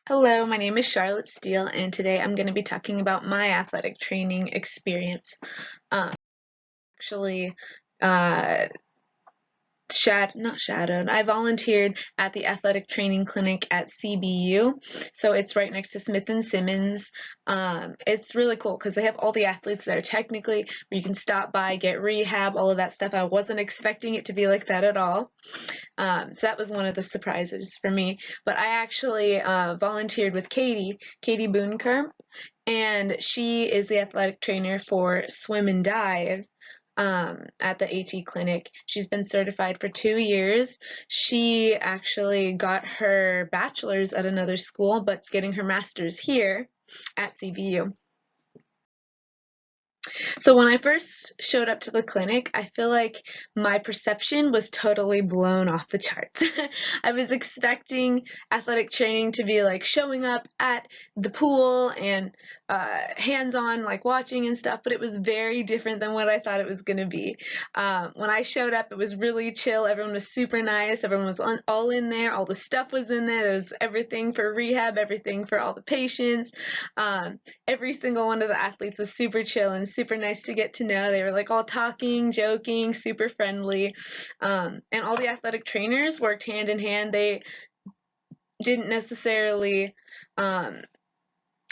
Hello, my name is Charlotte Steele, and today I'm going to be talking about my athletic training experience. Actually, uh, not shadowed. I volunteered at the athletic training clinic at CBU, so it's right next to Smith and Simmons. It's really cool because they have all the athletes there technically, where you can stop by, get rehab, all of that stuff. I wasn't expecting it to be like that at all. So that was one of the surprises for me. But I actually volunteered with Katie Boonker, and she is the athletic trainer for swim and dive at the AT clinic. She's been certified for 2 years. She actually got her bachelor's at another school, but's getting her master's here at CBU. So when I first showed up to the clinic, I feel like my perception was totally blown off the charts. I was expecting athletic training to be like showing up at the pool and hands-on, like watching and stuff, but it was very different than what I thought it was going to be. When I showed up, it was really chill. Everyone was super nice. Everyone was all in there. All the stuff was in there. There was everything for rehab, everything for all the patients. Every single one of the athletes was super chill and super nice to get to know. They were like all talking, joking, super friendly. And all the athletic trainers worked hand in hand. They didn't necessarily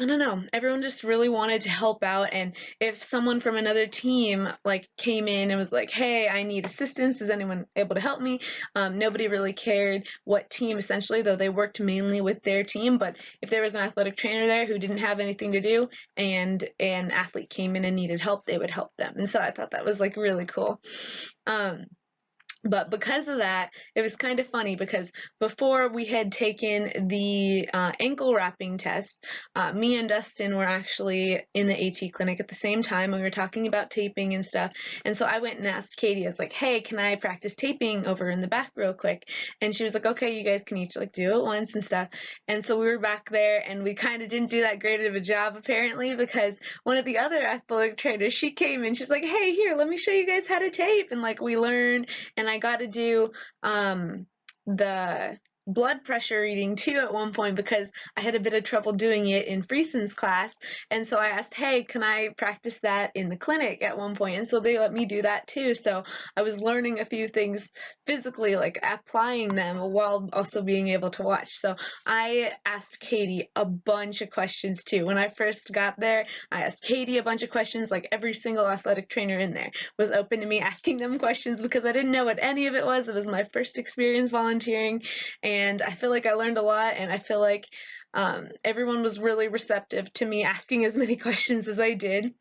I don't know. Everyone just really wanted to help out, and if someone from another team like came in and was like, "Hey, I need assistance. Is anyone able to help me?" Nobody really cared what team, essentially, though they worked mainly with their team. But if there was an athletic trainer there who didn't have anything to do, and an athlete came in and needed help, they would help them. And so I thought that was like really cool. But because of that, it was kind of funny because before we had taken the ankle wrapping test, me and Dustin were actually in the AT clinic at the same time. We were talking about taping and stuff. And so I went and asked Katie, I was like, "Hey, can I practice taping over in the back real quick?" And she was like, "Okay, you guys can each like do it once and stuff." And so we were back there, and we kind of didn't do that great of a job apparently, because one of the other athletic trainers, she came in, she's like, "Hey, here, let me show you guys how to tape." And like we learned, and I got to do the blood pressure reading too at one point because I had a bit of trouble doing it in Frieson's class. And so I asked, "Hey, can I practice that in the clinic at one point?" And so they let me do that too. So I was learning a few things physically, like applying them while also being able to watch. So I asked Katie a bunch of questions too. When I first got there, I asked Katie a bunch of questions. Like every single athletic trainer in there was open to me asking them questions because I didn't know what any of it was. It was my first experience volunteering, and I feel like I learned a lot, and I feel like everyone was really receptive to me asking as many questions as I did.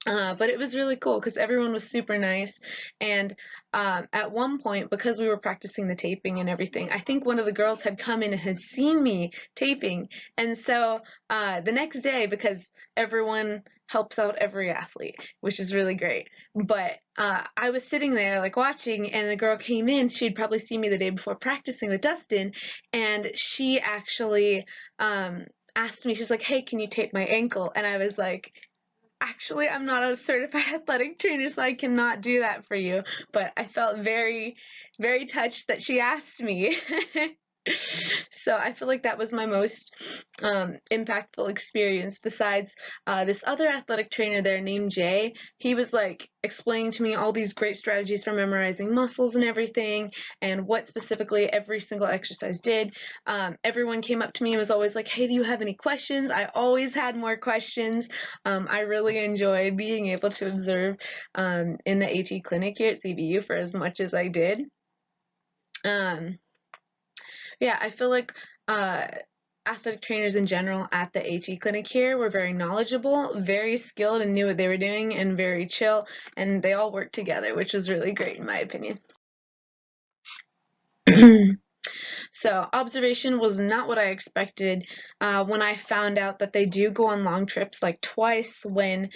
But it was really cool because everyone was super nice. And at one point, because we were practicing the taping and everything, I think one of the girls had come in and had seen me taping. And so the next day, because everyone helps out every athlete, which is really great. But I was sitting there like watching, and a girl came in. She'd probably seen me the day before practicing with Dustin, and she actually asked me, she's like, "Hey, can you tape my ankle?" And I was like, "Actually, I'm not a certified athletic trainer, so I cannot do that for you." But I felt very, very touched that she asked me. So I feel like that was my most impactful experience. Besides this other athletic trainer there named Jay, he was like explaining to me all these great strategies for memorizing muscles and everything, and what specifically every single exercise did. Everyone came up to me and was always like, "Hey, do you have any questions?" I always had more questions. I really enjoy being able to observe in the AT clinic here at CBU for as much as I did. Um, yeah, I feel like uh, athletic trainers in general at the AT clinic here were very knowledgeable, very skilled, and knew what they were doing, and very chill, and they all worked together, which was really great in my opinion. So observation was not what I expected. When I found out that they do go on long trips, like twice when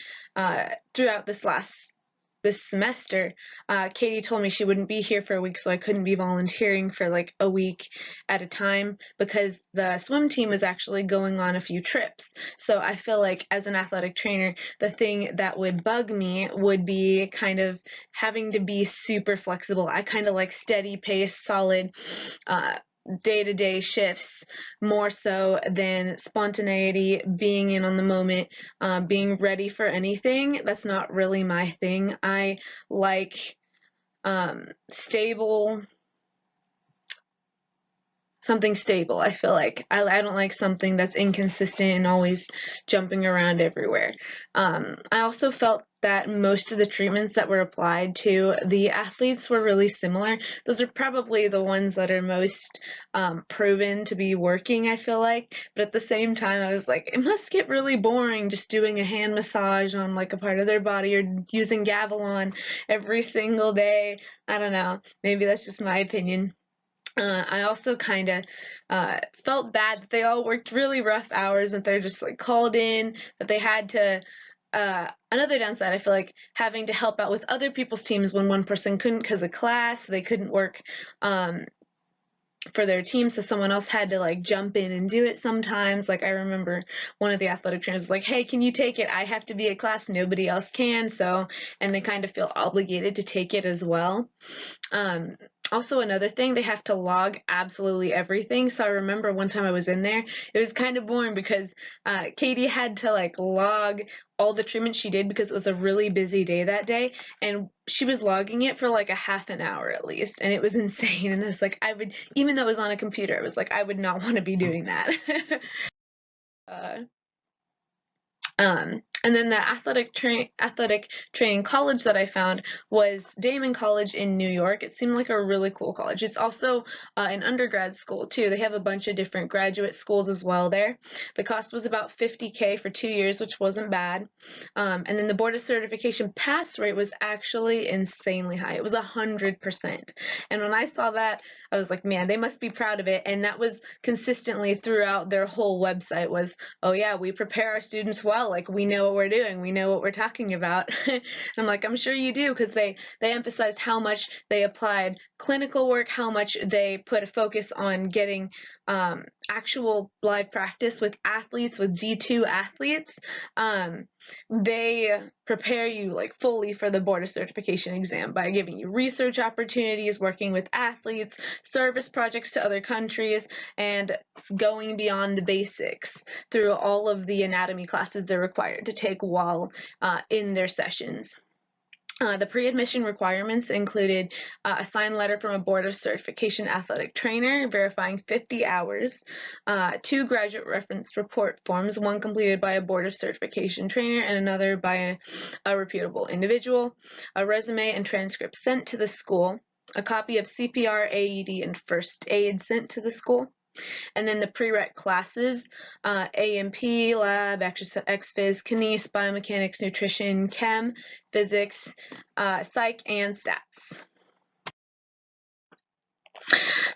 throughout this semester, Katie told me she wouldn't be here for a week, so I couldn't be volunteering for like a week at a time because the swim team was actually going on a few trips. So I feel like as an athletic trainer, the thing that would bug me would be kind of having to be super flexible. I kind of like steady pace, solid day-to-day shifts more so than spontaneity, being in on the moment, being ready for anything. That's not really my thing. I like stable, something stable. I feel like I don't like something that's inconsistent and always jumping around everywhere. I also felt that most of the treatments that were applied to the athletes were really similar. Those are probably the ones that are most proven to be working, I feel like. But at the same time, I was like, it must get really boring just doing a hand massage on like a part of their body or using Gavilon every single day. I don't know. Maybe that's just my opinion. I also kind of felt bad that they all worked really rough hours, that they're just like called in, that they had to. Another downside, I feel like having to help out with other people's teams when one person couldn't because of class, they couldn't work for their team, so someone else had to like jump in and do it sometimes. Like I remember one of the athletic trainers was like, hey, can you take it? I have to be at class, nobody else can. So, and they kind of feel obligated to take it as well. Also, another thing, they have to log absolutely everything. So I remember one time I was in there, it was kind of boring because Katie had to like log all the treatment she did because it was a really busy day that day, and she was logging it for like a half an hour at least, and it was insane. And it's like, I would, even though it was on a computer, it was like I would not want to be doing that. uh, and then the athletic training college that I found was Damon College in New York. It seemed like a really cool college. It's also an undergrad school too. They have a bunch of different graduate schools as well there. The cost was about $50K for 2 years, which wasn't bad. And then the board of certification pass rate was actually insanely high. It was 100%. And when I saw that, I was like, man, they must be proud of it. And that was consistently throughout their whole website was, oh yeah, we prepare our students well. Like we know what we're doing. We know what we're talking about. I'm like, I'm sure you do, because they emphasized how much they applied clinical work, how much they put a focus on getting actual live practice with athletes, with D2 athletes. They prepare you like fully for the board of certification exam by giving you research opportunities, working with athletes, service projects to other countries, and going beyond the basics through all of the anatomy classes they're required to take while in their sessions. The pre-admission requirements included a signed letter from a board of certification athletic trainer verifying 50 hours, 2 graduate reference report forms, one completed by a board of certification trainer and another by a reputable individual, a resume and transcript sent to the school, a copy of CPR, AED, and first aid sent to the school. And then the prereq classes, A&P, lab, exphys, kines, biomechanics, nutrition, chem, physics, psych, and stats.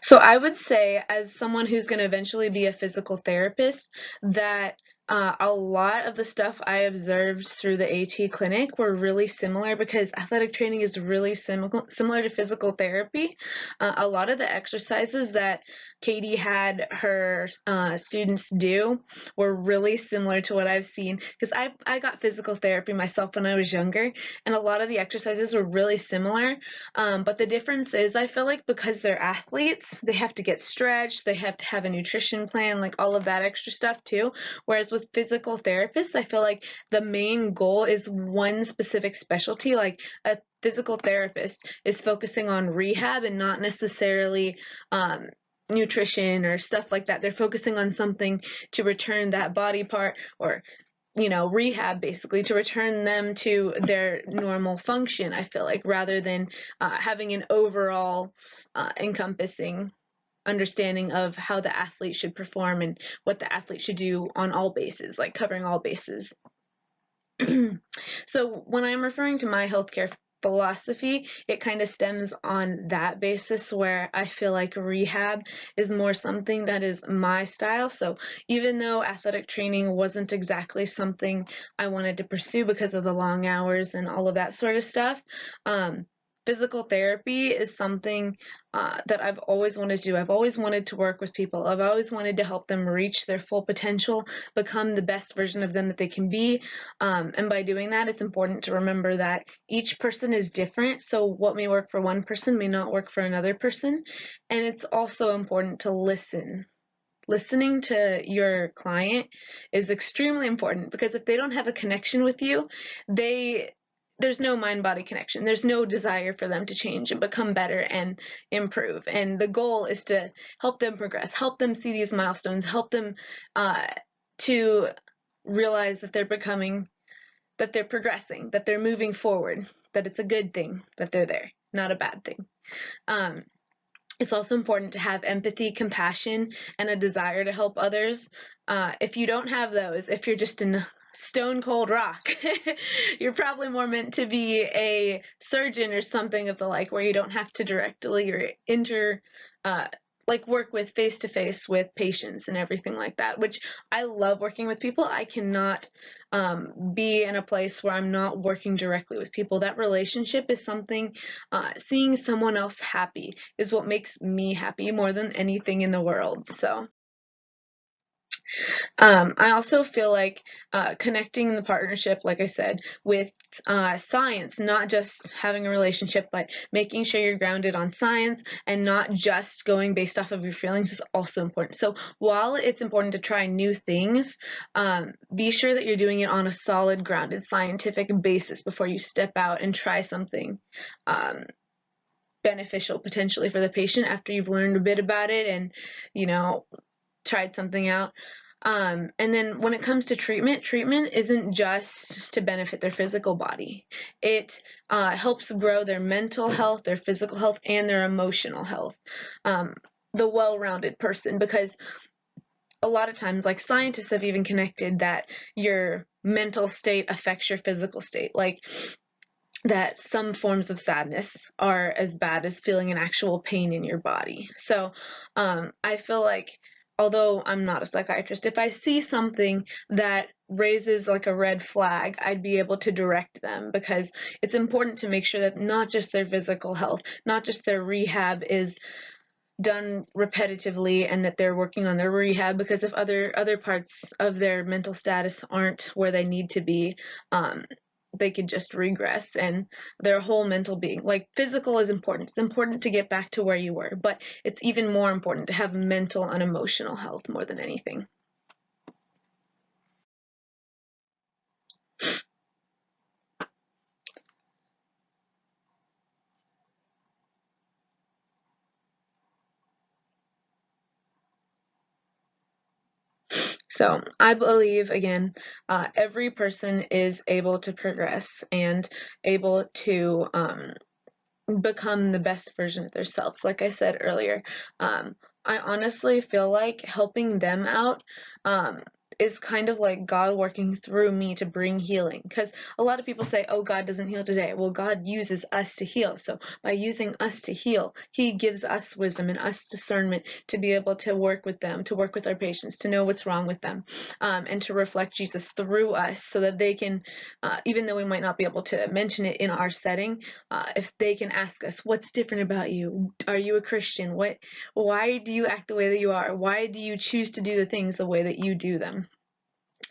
So I would say, as someone who's going to eventually be a physical therapist, that a lot of the stuff I observed through the AT clinic were really similar, because athletic training is really similar to physical therapy. A lot of the exercises that Katie had her students do were really similar to what I've seen, because I got physical therapy myself when I was younger, and a lot of the exercises were really similar. But the difference is, I feel like because they're athletes, they have to get stretched, they have to have a nutrition plan, like all of that extra stuff too. Whereas with physical therapists, I feel like the main goal is one specific specialty. Like a physical therapist is focusing on rehab and not necessarily nutrition or stuff like that. They're focusing on something to return that body part, or rehab basically, to return them to their normal function, I feel like, rather than having an overall encompassing understanding of how the athlete should perform and what the athlete should do on all bases, like covering all bases. So when I'm referring to my healthcare philosophy, it kind of stems on that basis, where I feel like rehab is more something that is my style. So even though athletic training wasn't exactly something I wanted to pursue because of the long hours and all of that sort of stuff, physical therapy is something that I've always wanted to do. I've always wanted to work with people. I've always wanted to help them reach their full potential, become the best version of them that they can be. And by doing that, it's important to remember that each person is different. So what may work for one person may not work for another person. And it's also important to listen. Listening to your client is extremely important, because if they don't have a connection with you, there's no mind-body connection. There's no desire for them to change and become better and improve. And the goal is to help them progress, help them see these milestones, help them to realize that they're becoming, that they're progressing, that they're moving forward, that it's a good thing that they're there, not a bad thing. It's also important to have empathy, compassion, and a desire to help others. If you don't have those, if you're just a stone cold rock, you're probably more meant to be a surgeon or something of the like, where you don't have to directly or work with face to face with patients and everything like that, which I love working with people. I cannot be in a place where I'm not working directly with people. That relationship is something, seeing someone else happy is what makes me happy more than anything in the world. So I also feel like connecting the partnership, like I said, with science, not just having a relationship, but making sure you're grounded on science and not just going based off of your feelings, is also important. So while it's important to try new things, be sure that you're doing it on a solid, grounded, scientific basis before you step out and try something beneficial potentially for the patient after you've learned a bit about it and, tried something out. And then when it comes to treatment isn't just to benefit their physical body. It helps grow their mental health, their physical health, and their emotional health. The well-rounded person, because a lot of times, like, scientists have even connected that your mental state affects your physical state. Like, that some forms of sadness are as bad as feeling an actual pain in your body. So I feel like, although I'm not a psychiatrist, if I see something that raises like a red flag, I'd be able to direct them, because it's important to make sure that not just their physical health, not just their rehab is done repetitively, and that they're working on their rehab, because if other parts of their mental status aren't where they need to be, they could just regress, and their whole mental being, like, physical is important. It's important to get back to where you were, but it's even more important to have mental and emotional health more than anything. So I believe, again, every person is able to progress and able to become the best version of themselves. Like I said earlier, I honestly feel like helping them out is kind of like God working through me to bring healing. Because a lot of people say, oh, God doesn't heal today. Well, God uses us to heal. So by using us to heal, He gives us wisdom and us discernment to be able to work with them, to work with our patients, to know what's wrong with them, and to reflect Jesus through us, so that they can, even though we might not be able to mention it in our setting, if they can ask us, what's different about you? Are you a Christian? Why do you act the way that you are? Why do you choose to do the things the way that you do them?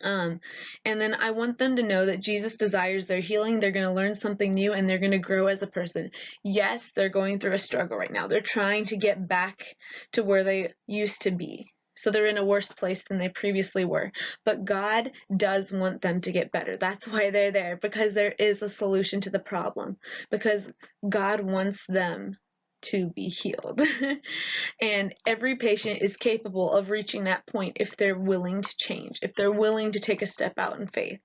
And then I want them to know that Jesus desires their healing. They're going to learn something new, and they're going to grow as a person. Yes, they're going through a struggle right now. They're trying to get back to where they used to be. So they're in a worse place than they previously were. But God does want them to get better. That's why they're there, because there is a solution to the problem. Because God wants them to be healed. And every patient is capable of reaching that point if they're willing to change, if they're willing to take a step out in faith.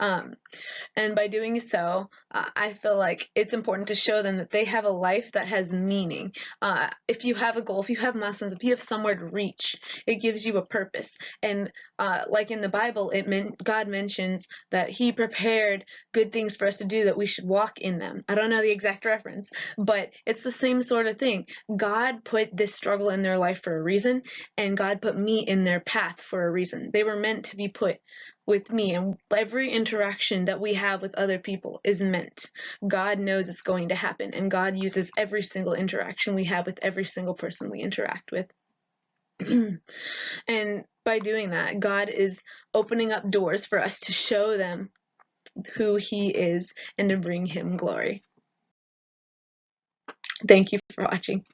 And by doing so, I feel like it's important to show them that they have a life that has meaning. If you have a goal, if you have milestones, if you have somewhere to reach, it gives you a purpose. And like in the Bible, God mentions that He prepared good things for us to do, that we should walk in them. I don't know the exact reference, but it's the same sort sort of thing. God put this struggle in their life for a reason, and God put me in their path for a reason. They were meant to be put with me, and every interaction that we have with other people is meant. God knows it's going to happen, and God uses every single interaction we have with every single person we interact with. And by doing that, God is opening up doors for us to show them who He is and to bring Him glory. Thank you for watching.